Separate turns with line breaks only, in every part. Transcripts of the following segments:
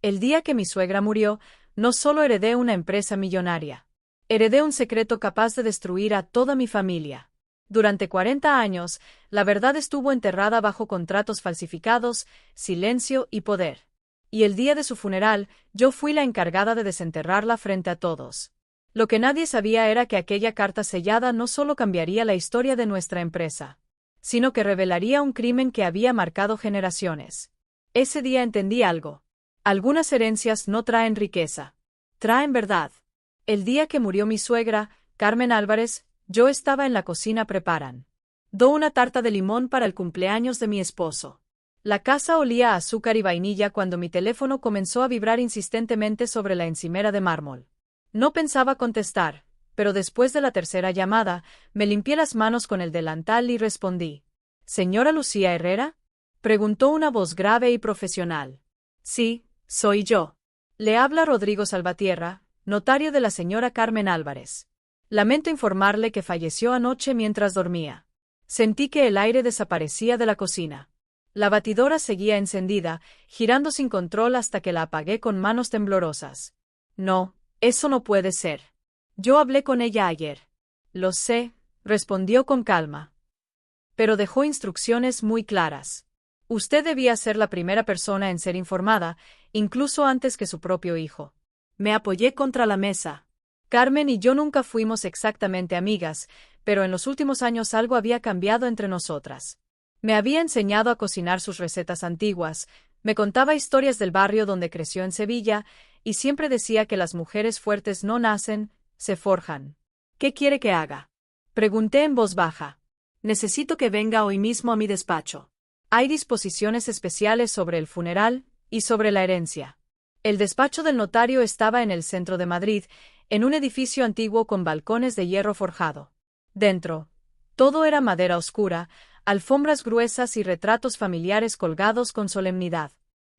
El día que mi suegra murió, no solo heredé una empresa millonaria. Heredé un secreto capaz de destruir a toda mi familia. Durante 40 años, la verdad estuvo enterrada bajo contratos falsificados, silencio y poder. Y el día de su funeral, yo fui la encargada de desenterrarla frente a todos. Lo que nadie sabía era que aquella carta sellada no solo cambiaría la historia de nuestra empresa, sino que revelaría un crimen que había marcado generaciones. Ese día entendí algo. Algunas herencias no traen riqueza, traen verdad. El día que murió mi suegra, Carmen Álvarez, yo estaba en la cocina preparando una tarta de limón para el cumpleaños de mi esposo. La casa olía a azúcar y vainilla cuando mi teléfono comenzó a vibrar insistentemente sobre la encimera de mármol. No pensaba contestar, pero después de la tercera llamada, me limpié las manos con el delantal y respondí. ¿Señora Lucía Herrera? Preguntó una voz grave y profesional. Sí, soy yo. Le habla Rodrigo Salvatierra, notario de la señora Carmen Álvarez. Lamento informarle que falleció anoche mientras dormía. Sentí que el aire desaparecía de la cocina. La batidora seguía encendida, girando sin control hasta que la apagué con manos temblorosas. No, eso no puede ser. Yo hablé con ella ayer. Lo sé, respondió con calma. Pero dejó instrucciones muy claras. Usted debía ser la primera persona en ser informada, incluso antes que su propio hijo. Me apoyé contra la mesa. Carmen y yo nunca fuimos exactamente amigas, pero en los últimos años algo había cambiado entre nosotras. Me había enseñado a cocinar sus recetas antiguas, me contaba historias del barrio donde creció en Sevilla, y siempre decía que las mujeres fuertes no nacen, se forjan. ¿Qué quiere que haga? Pregunté en voz baja. Necesito que venga hoy mismo a mi despacho. Hay disposiciones especiales sobre el funeral y sobre la herencia. El despacho del notario estaba en el centro de Madrid, en un edificio antiguo con balcones de hierro forjado. Dentro, todo era madera oscura, alfombras gruesas y retratos familiares colgados con solemnidad.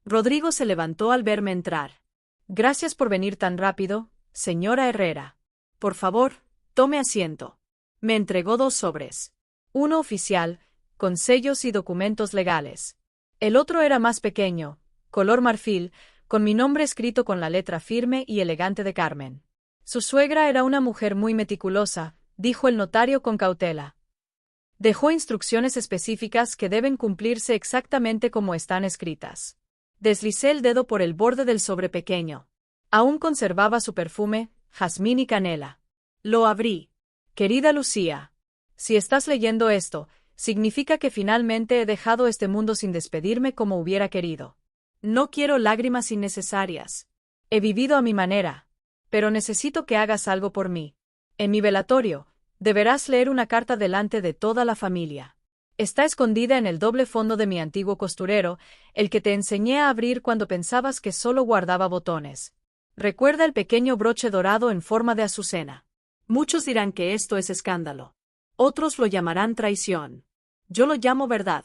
Rodrigo se levantó al verme entrar. Gracias por venir tan rápido, señora Herrera. Por favor, tome asiento. Me entregó 2 sobres. Uno oficial, con sellos y documentos legales. El otro era más pequeño, color marfil, con mi nombre escrito con la letra firme y elegante de Carmen. Su suegra era una mujer muy meticulosa, dijo el notario con cautela. Dejó instrucciones específicas que deben cumplirse exactamente como están escritas. Deslicé el dedo por el borde del sobre pequeño. Aún conservaba su perfume, jazmín y canela. Lo abrí. Querida Lucía, si estás leyendo esto, significa que finalmente he dejado este mundo sin despedirme como hubiera querido. No quiero lágrimas innecesarias. He vivido a mi manera. Pero necesito que hagas algo por mí. En mi velatorio, deberás leer una carta delante de toda la familia. Está escondida en el doble fondo de mi antiguo costurero, el que te enseñé a abrir cuando pensabas que solo guardaba botones. Recuerda el pequeño broche dorado en forma de azucena. Muchos dirán que esto es escándalo. Otros lo llamarán traición. Yo lo llamo verdad.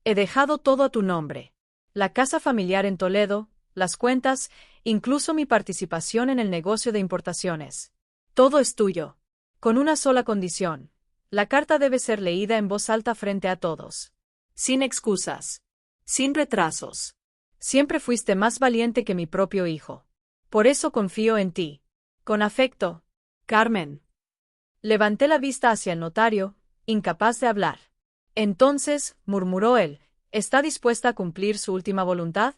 He dejado todo a tu nombre. La casa familiar en Toledo, las cuentas, incluso mi participación en el negocio de importaciones. Todo es tuyo. Con una sola condición. La carta debe ser leída en voz alta frente a todos. Sin excusas. Sin retrasos. Siempre fuiste más valiente que mi propio hijo. Por eso confío en ti. Con afecto, Carmen. Levanté la vista hacia el notario, incapaz de hablar. Entonces, murmuró él, ¿está dispuesta a cumplir su última voluntad?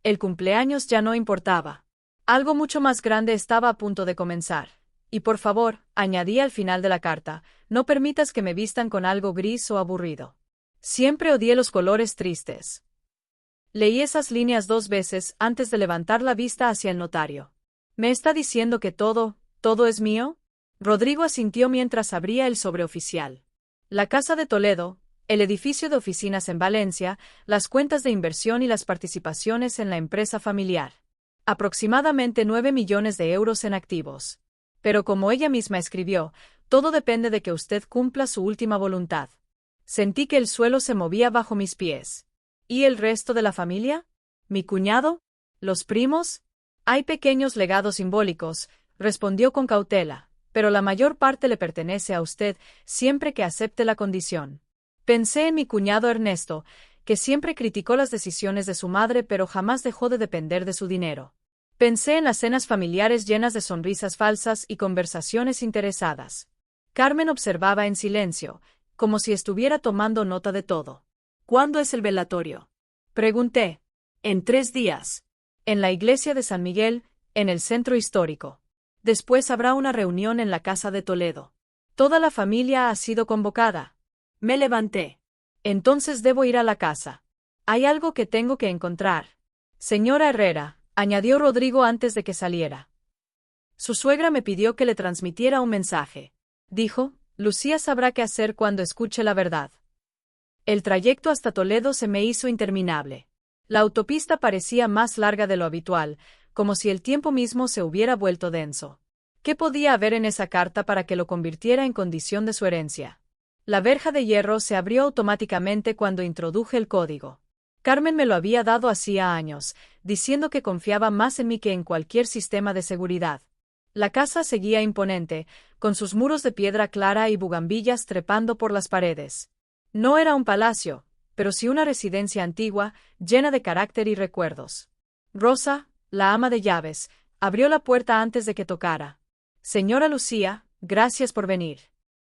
El cumpleaños ya no importaba. Algo mucho más grande estaba a punto de comenzar. Y por favor, añadí al final de la carta, no permitas que me vistan con algo gris o aburrido. Siempre odié los colores tristes. Leí esas líneas 2 veces antes de levantar la vista hacia el notario. ¿Me está diciendo que todo es mío? Rodrigo asintió mientras abría el sobre oficial. La Casa de Toledo, el edificio de oficinas en Valencia, las cuentas de inversión y las participaciones en la empresa familiar. Aproximadamente 9 millones de euros en activos. Pero como ella misma escribió, todo depende de que usted cumpla su última voluntad. Sentí que el suelo se movía bajo mis pies. ¿Y el resto de la familia? ¿Mi cuñado? ¿Los primos? Hay pequeños legados simbólicos, respondió con cautela, pero la mayor parte le pertenece a usted, siempre que acepte la condición. Pensé en mi cuñado Ernesto, que siempre criticó las decisiones de su madre pero jamás dejó de depender de su dinero. Pensé en las cenas familiares llenas de sonrisas falsas y conversaciones interesadas. Carmen observaba en silencio, como si estuviera tomando nota de todo.
¿Cuándo es el velatorio?
Pregunté.
En 3 días.
En la iglesia de San Miguel, en el centro histórico. Después habrá una reunión en la casa de Toledo. Toda la familia ha sido convocada.
Me levanté.
Entonces debo ir a la casa. Hay algo que tengo que encontrar. Señora Herrera, añadió Rodrigo antes de que saliera. Su suegra me pidió que le transmitiera un mensaje. Dijo, Lucía sabrá qué hacer cuando escuche la verdad. El trayecto hasta Toledo se me hizo interminable. La autopista parecía más larga de lo habitual, como si el tiempo mismo se hubiera vuelto denso. ¿Qué podía haber en esa carta para que lo convirtiera en condición de su herencia? La verja de hierro se abrió automáticamente cuando introduje el código. Carmen me lo había dado hacía años, diciendo que confiaba más en mí que en cualquier sistema de seguridad. La casa seguía imponente, con sus muros de piedra clara y bugambillas trepando por las paredes. No era un palacio, pero sí una residencia antigua, llena de carácter y recuerdos. Rosa, la ama de llaves, abrió la puerta antes de que tocara. Señora Lucía, gracias por venir.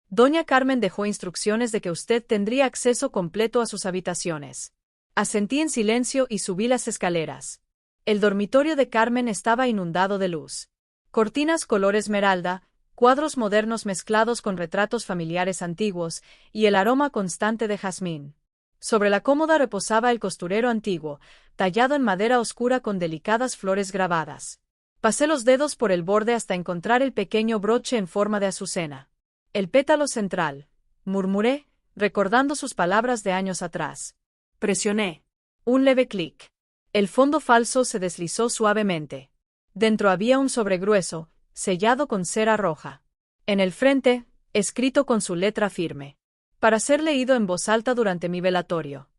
Doña Carmen dejó instrucciones de que usted tendría acceso completo a sus habitaciones. Asentí en silencio y subí las escaleras. El dormitorio de Carmen estaba inundado de luz. Cortinas color esmeralda, cuadros modernos mezclados con retratos familiares antiguos, y el aroma constante de jazmín. Sobre la cómoda reposaba el costurero antiguo, tallado en madera oscura con delicadas flores grabadas. Pasé los dedos por el borde hasta encontrar el pequeño broche en forma de azucena. El pétalo central, murmuré, recordando sus palabras de años atrás.
Presioné.
Un leve clic. El fondo falso se deslizó suavemente. Dentro había un sobregrueso, sellado con cera roja. En el frente, escrito con su letra firme. Para ser leído en voz alta durante mi velatorio.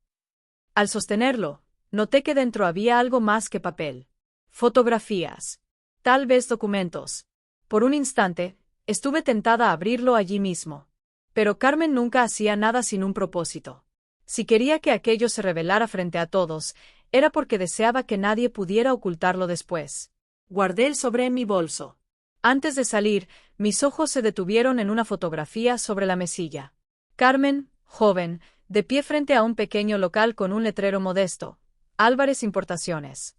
Al sostenerlo, noté que dentro había algo más que papel. Fotografías. Tal vez documentos. Por un instante, estuve tentada a abrirlo allí mismo. Pero Carmen nunca hacía nada sin un propósito. Si quería que aquello se revelara frente a todos, era porque deseaba que nadie pudiera ocultarlo después.
Guardé el sobre en mi bolso.
Antes de salir, mis ojos se detuvieron en una fotografía sobre la mesilla. Carmen, joven, de pie frente a un pequeño local con un letrero modesto. Álvarez Importaciones.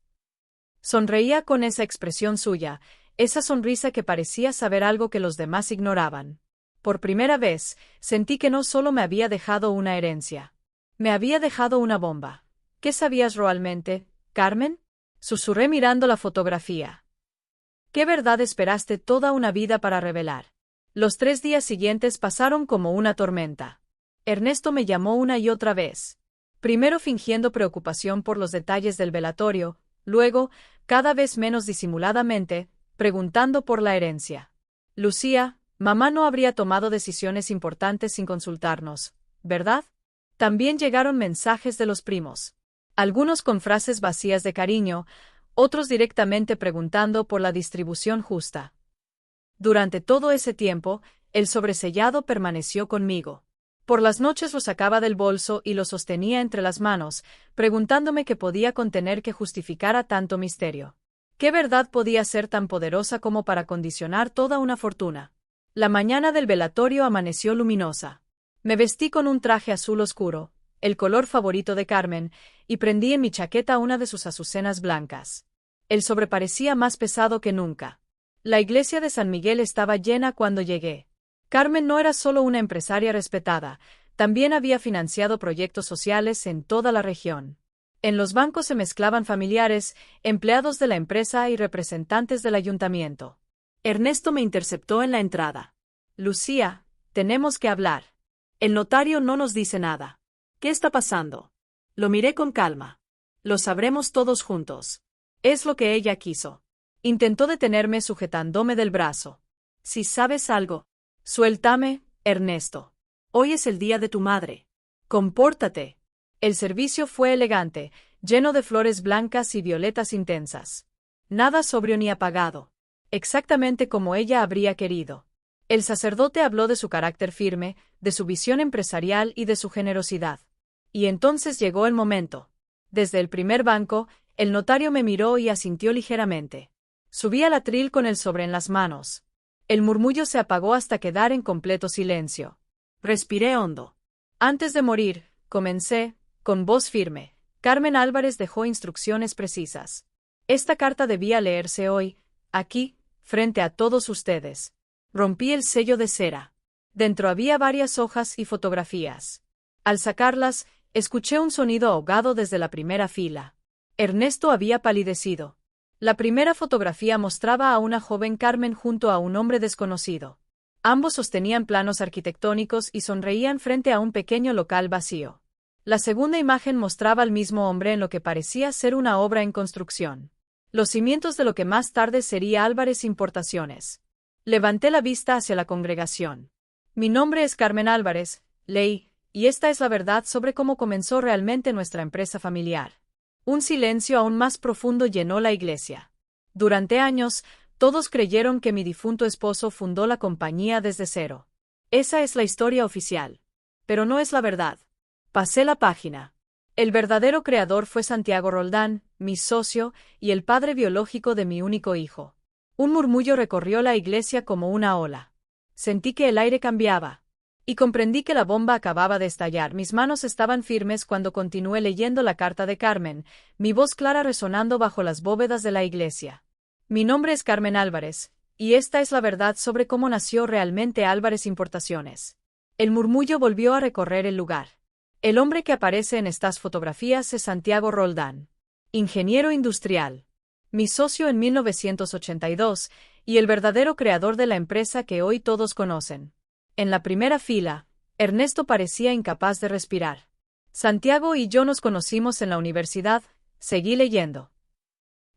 Sonreía con esa expresión suya, esa sonrisa que parecía saber algo que los demás ignoraban. Por primera vez, sentí que no solo me había dejado una herencia. Me había dejado una bomba. ¿Qué sabías realmente, Carmen? Susurré mirando la fotografía. ¿Qué verdad esperaste toda una vida para revelar? Los 3 días siguientes pasaron como una tormenta. Ernesto me llamó una y otra vez. Primero fingiendo preocupación por los detalles del velatorio, luego, cada vez menos disimuladamente, preguntando por la herencia. Lucía, mamá no habría tomado decisiones importantes sin consultarnos, ¿verdad? También llegaron mensajes de los primos. Algunos con frases vacías de cariño, otros directamente preguntando por la distribución justa. Durante todo ese tiempo, el sobresellado permaneció conmigo. Por las noches lo sacaba del bolso y lo sostenía entre las manos, preguntándome qué podía contener que justificara tanto misterio. ¿Qué verdad podía ser tan poderosa como para condicionar toda una fortuna? La mañana del velatorio amaneció luminosa. Me vestí con un traje azul oscuro, el color favorito de Carmen, y prendí en mi chaqueta una de sus azucenas blancas. El sobre parecía más pesado que nunca. La iglesia de San Miguel estaba llena cuando llegué. Carmen no era solo una empresaria respetada, también había financiado proyectos sociales en toda la región. En los bancos se mezclaban familiares, empleados de la empresa y representantes del ayuntamiento.
Ernesto me interceptó en la entrada.
Lucía, tenemos que hablar.
El notario no nos dice nada. ¿Qué está pasando? Lo miré con calma. Lo sabremos todos juntos.
Es lo que ella quiso. Intentó detenerme sujetándome del brazo.
Si sabes algo.
Suéltame, Ernesto.
Hoy es el día de tu madre.
Compórtate. El servicio fue elegante, lleno de flores blancas y violetas intensas. Nada sobrio ni apagado. Exactamente como ella habría querido. El sacerdote habló de su carácter firme, de su visión empresarial y de su generosidad. Y entonces llegó el momento. Desde el primer banco, el notario me miró y asintió ligeramente. Subí al atril con el sobre en las manos. El murmullo se apagó hasta quedar en completo silencio.
Respiré hondo.
Antes de morir, comencé, con voz firme. Carmen Álvarez dejó instrucciones precisas. Esta carta debía leerse hoy, aquí, frente a todos ustedes. Rompí el sello de cera. Dentro había varias hojas y fotografías. Al sacarlas, escuché un sonido ahogado desde la primera fila. Ernesto había palidecido. La primera fotografía mostraba a una joven Carmen junto a un hombre desconocido. Ambos sostenían planos arquitectónicos y sonreían frente a un pequeño local vacío. La segunda imagen mostraba al mismo hombre en lo que parecía ser una obra en construcción. Los cimientos de lo que más tarde sería Álvarez Importaciones. Levanté la vista hacia la congregación. Mi nombre es Carmen Álvarez, leí, y esta es la verdad sobre cómo comenzó realmente nuestra empresa familiar. Un silencio aún más profundo llenó la iglesia. Durante años, todos creyeron que mi difunto esposo fundó la compañía desde cero. Esa es la historia oficial. Pero no es la verdad. Pasé la página. El verdadero creador fue Santiago Roldán, mi socio, y el padre biológico de mi único hijo. Un murmullo recorrió la iglesia como una ola. Sentí que el aire cambiaba. Y comprendí que la bomba acababa de estallar. Mis manos estaban firmes cuando continué leyendo la carta de Carmen, mi voz clara resonando bajo las bóvedas de la iglesia. Mi nombre es Carmen Álvarez, y esta es la verdad sobre cómo nació realmente Álvarez Importaciones. El murmullo volvió a recorrer el lugar. El hombre que aparece en estas fotografías es Santiago Roldán, ingeniero industrial, mi socio en 1982, y el verdadero creador de la empresa que hoy todos conocen. En la primera fila, Ernesto parecía incapaz de respirar. Santiago y yo nos conocimos en la universidad, seguí leyendo.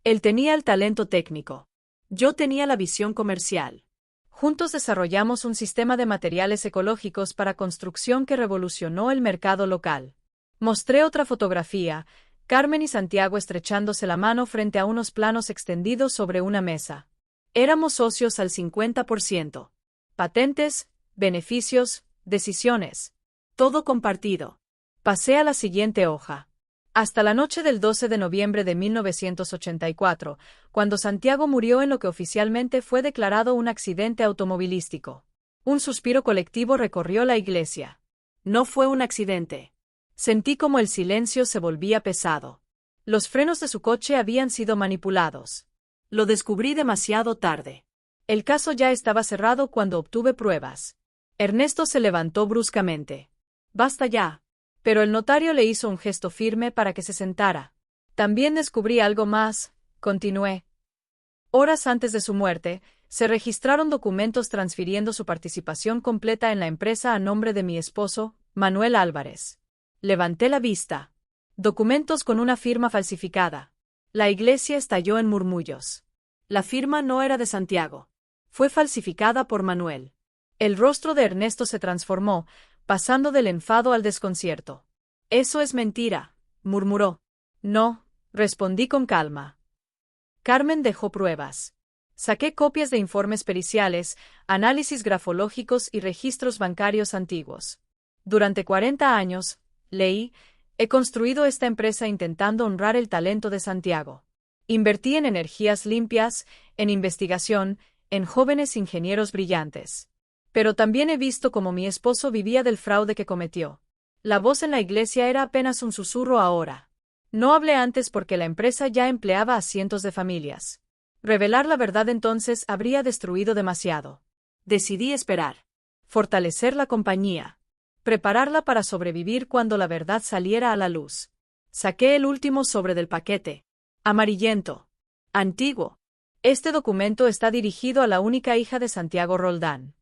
Él tenía el talento técnico.
Yo tenía la visión comercial.
Juntos desarrollamos un sistema de materiales ecológicos para construcción que revolucionó el mercado local. Mostré otra fotografía, Carmen y Santiago estrechándose la mano frente a unos planos extendidos sobre una mesa. Éramos socios al 50%. Patentes, beneficios, decisiones. Todo compartido. Pasé a la siguiente hoja. Hasta la noche del 12 de noviembre de 1984, cuando Santiago murió en lo que oficialmente fue declarado un accidente automovilístico. Un suspiro colectivo recorrió la iglesia.
No fue un accidente.
Sentí como el silencio se volvía pesado. Los frenos de su coche habían sido manipulados.
Lo descubrí demasiado tarde.
El caso ya estaba cerrado cuando obtuve pruebas. Ernesto se levantó bruscamente. «Basta ya». Pero el notario le hizo un gesto firme para que se sentara. «También descubrí algo más», continué. Horas antes de su muerte, se registraron documentos transfiriendo su participación completa en la empresa a nombre de mi esposo, Manuel Álvarez. Levanté la vista. Documentos con una firma falsificada. La iglesia estalló en murmullos.
La firma no era de Santiago.
Fue falsificada por Manuel. El rostro de Ernesto se transformó, pasando del enfado al desconcierto. «Eso es mentira», murmuró. «No», respondí con calma. Carmen dejó pruebas. Saqué copias de informes periciales, análisis grafológicos y registros bancarios antiguos. Durante 40 años, leí, he construido esta empresa intentando honrar el talento de Santiago. Invertí en energías limpias, en investigación, en jóvenes ingenieros brillantes. Pero también he visto cómo mi esposo vivía del fraude que cometió. La voz en la iglesia era apenas un susurro ahora. No hablé antes porque la empresa ya empleaba a cientos de familias. Revelar la verdad entonces habría destruido demasiado.
Decidí esperar.
Fortalecer la compañía. Prepararla para sobrevivir cuando la verdad saliera a la luz. Saqué el último sobre del paquete. Amarillento. Antiguo. Este documento está dirigido a la única hija de Santiago Roldán.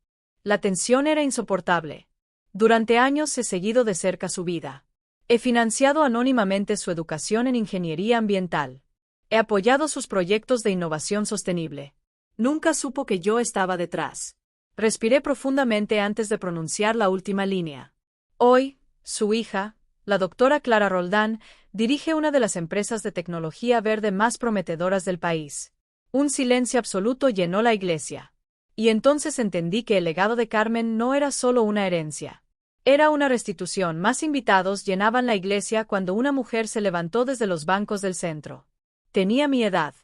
La tensión era insoportable. Durante años he seguido de cerca su vida. He financiado anónimamente su educación en ingeniería ambiental. He apoyado sus proyectos de innovación sostenible.
Nunca supo que yo estaba detrás.
Respiré profundamente antes de pronunciar la última línea. Hoy, su hija, la doctora Clara Roldán, dirige una de las empresas de tecnología verde más prometedoras del país. Un silencio absoluto llenó la iglesia. Y entonces entendí que el legado de Carmen no era solo una herencia. Era una restitución. Más invitados llenaban la iglesia cuando una mujer se levantó desde los bancos del centro. Tenía mi edad.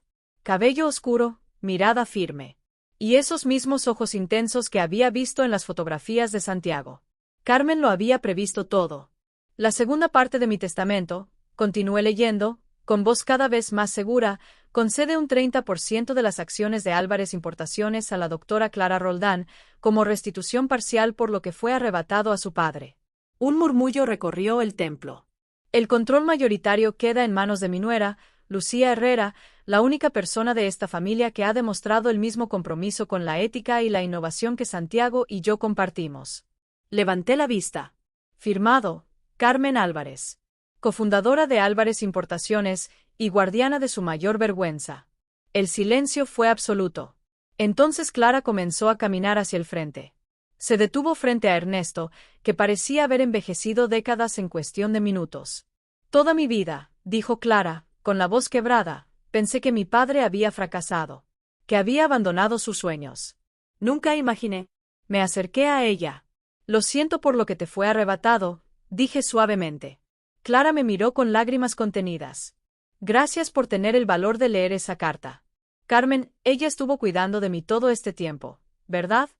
Cabello oscuro, mirada firme. Y esos mismos ojos intensos que había visto en las fotografías de Santiago. Carmen lo había previsto todo. La segunda parte de mi testamento, continué leyendo, con voz cada vez más segura, concede un 30% de las acciones de Álvarez Importaciones a la doctora Clara Roldán, como restitución parcial por lo que fue arrebatado a su padre.
Un murmullo recorrió el templo.
El control mayoritario queda en manos de mi nuera, Lucía Herrera, la única persona de esta familia que ha demostrado el mismo compromiso con la ética y la innovación que Santiago y yo compartimos.
Levanté la vista.
Firmado, Carmen Álvarez, cofundadora de Álvarez Importaciones y guardiana de su mayor vergüenza. El silencio fue absoluto. Entonces Clara comenzó a caminar hacia el frente. Se detuvo frente a Ernesto, que parecía haber envejecido décadas en cuestión de minutos. Toda mi vida, dijo Clara, con la voz quebrada, pensé que mi padre había fracasado, que había abandonado sus sueños.
Nunca imaginé.
Me acerqué a ella. Lo siento por lo que te fue arrebatado, dije suavemente. Clara me miró con lágrimas contenidas. Gracias por tener el valor de leer esa carta. Carmen, ella estuvo cuidando de mí todo este tiempo, ¿verdad?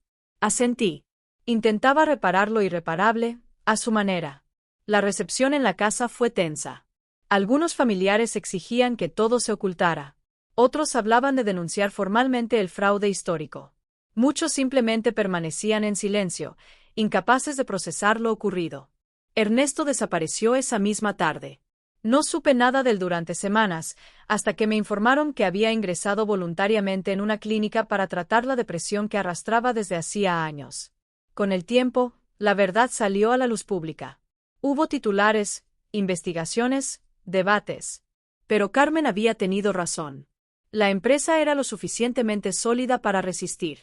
Asentí.
Intentaba reparar lo irreparable, a su manera. La recepción en la casa fue tensa. Algunos familiares exigían que todo se ocultara. Otros hablaban de denunciar formalmente el fraude histórico. Muchos simplemente permanecían en silencio, incapaces de procesar lo ocurrido. Ernesto desapareció esa misma tarde. No supe nada de él durante semanas, hasta que me informaron que había ingresado voluntariamente en una clínica para tratar la depresión que arrastraba desde hacía años. Con el tiempo, la verdad salió a la luz pública. Hubo titulares, investigaciones, debates. Pero Carmen había tenido razón. La empresa era lo suficientemente sólida para resistir.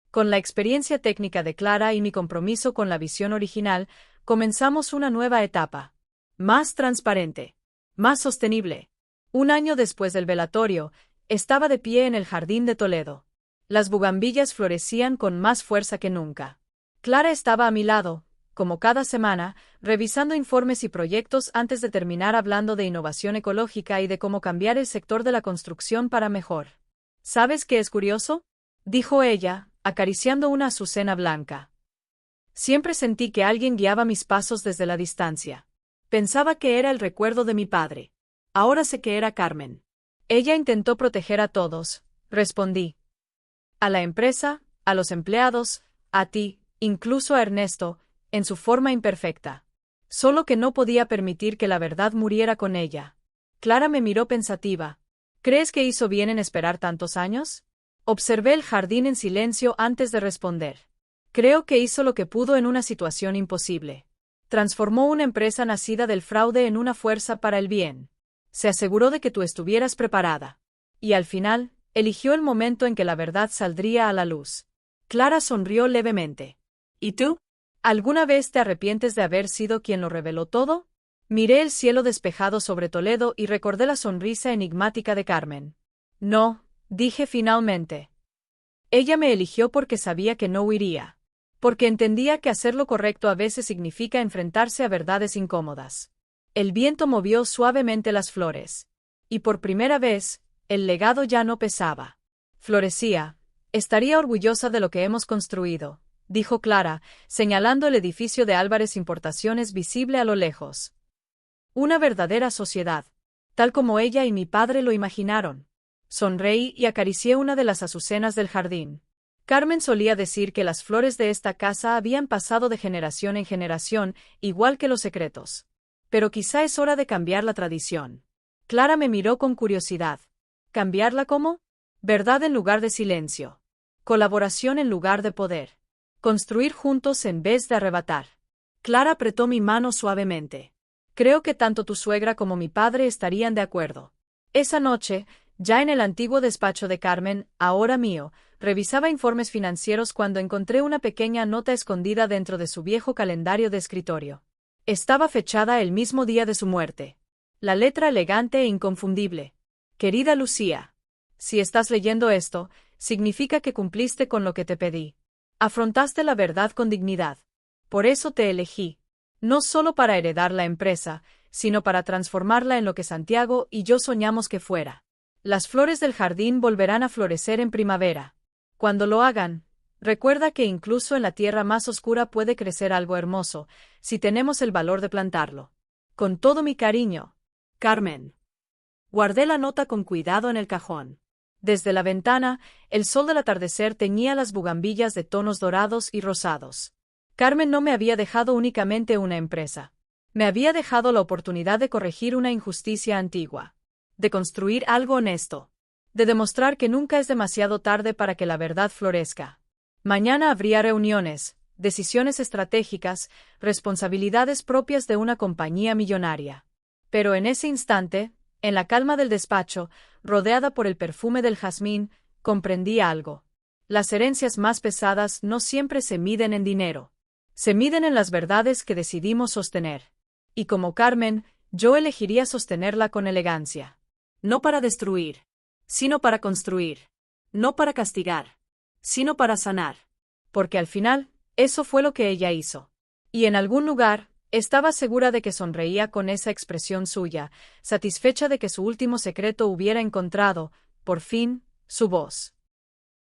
Con la experiencia técnica de Clara y mi compromiso con la visión original, comenzamos una nueva etapa. Más transparente. Más sostenible. Un año después del velatorio, estaba de pie en el jardín de Toledo. Las bugambillas florecían con más fuerza que nunca. Clara estaba a mi lado, como cada semana, revisando informes y proyectos antes de terminar hablando de innovación ecológica y de cómo cambiar el sector de la construcción para mejor. ¿Sabes qué es curioso?, dijo ella, acariciando una azucena blanca. Siempre sentí que alguien guiaba mis pasos desde la distancia. Pensaba que era el recuerdo de mi padre. Ahora sé que era Carmen. Ella intentó proteger a todos, respondí. A la empresa, a los empleados, a ti, incluso a Ernesto, en su forma imperfecta. Solo que no podía permitir que la verdad muriera con ella. Clara me miró pensativa. ¿Crees que hizo bien en esperar tantos años? Observé el jardín en silencio antes de responder. Creo que hizo lo que pudo en una situación imposible. Transformó una empresa nacida del fraude en una fuerza para el bien. Se aseguró de que tú estuvieras preparada. Y al final, eligió el momento en que la verdad saldría a la luz. Clara sonrió levemente.
¿Y tú?
¿Alguna vez te arrepientes de haber sido quien lo reveló todo? Miré el cielo despejado sobre Toledo y recordé la sonrisa enigmática de Carmen. No, dije finalmente. Ella me eligió porque sabía que no huiría. Porque entendía que hacer lo correcto a veces significa enfrentarse a verdades incómodas. El viento movió suavemente las flores. Y por primera vez, el legado ya no pesaba. Florecía. Estaría orgullosa de lo que hemos construido, dijo Clara, señalando el edificio de Álvarez Importaciones visible a lo lejos. Una verdadera sociedad, tal como ella y mi padre lo imaginaron. Sonreí y acaricié una de las azucenas del jardín. Carmen solía decir que las flores de esta casa habían pasado de generación en generación, igual que los secretos. Pero quizá es hora de cambiar la tradición. Clara me miró con curiosidad. ¿Cambiarla cómo? Verdad en lugar de silencio. Colaboración en lugar de poder. Construir juntos en vez de arrebatar. Clara apretó mi mano suavemente. Creo que tanto tu suegra como mi padre estarían de acuerdo. Esa noche, ya en el antiguo despacho de Carmen, ahora mío, revisaba informes financieros cuando encontré una pequeña nota escondida dentro de su viejo calendario de escritorio. Estaba fechada el mismo día de su muerte. La letra elegante e inconfundible. Querida Lucía, si estás leyendo esto, significa que cumpliste con lo que te pedí. Afrontaste la verdad con dignidad. Por eso te elegí. No solo para heredar la empresa, sino para transformarla en lo que Santiago y yo soñamos que fuera. Las flores del jardín volverán a florecer en primavera. Cuando lo hagan, recuerda que incluso en la tierra más oscura puede crecer algo hermoso, si tenemos el valor de plantarlo. Con todo mi cariño,
Carmen. Guardé la nota con cuidado en el cajón.
Desde la ventana, el sol del atardecer teñía las bugambillas de tonos dorados y rosados. Carmen no me había dejado únicamente una empresa. Me había dejado la oportunidad de corregir una injusticia antigua. De construir algo honesto. De demostrar que nunca es demasiado tarde para que la verdad florezca. Mañana habría reuniones, decisiones estratégicas, responsabilidades propias de una compañía millonaria. Pero en ese instante, en la calma del despacho, rodeada por el perfume del jazmín, comprendí algo. Las herencias más pesadas no siempre se miden en dinero. Se miden en las verdades que decidimos sostener. Y como Carmen, yo elegiría sostenerla con elegancia.
No para destruir, sino para construir. No para castigar, sino para sanar.
Porque al final, eso fue lo que ella hizo. Y en algún lugar, estaba segura de que sonreía con esa expresión suya, satisfecha de que su último secreto hubiera encontrado, por fin, su voz.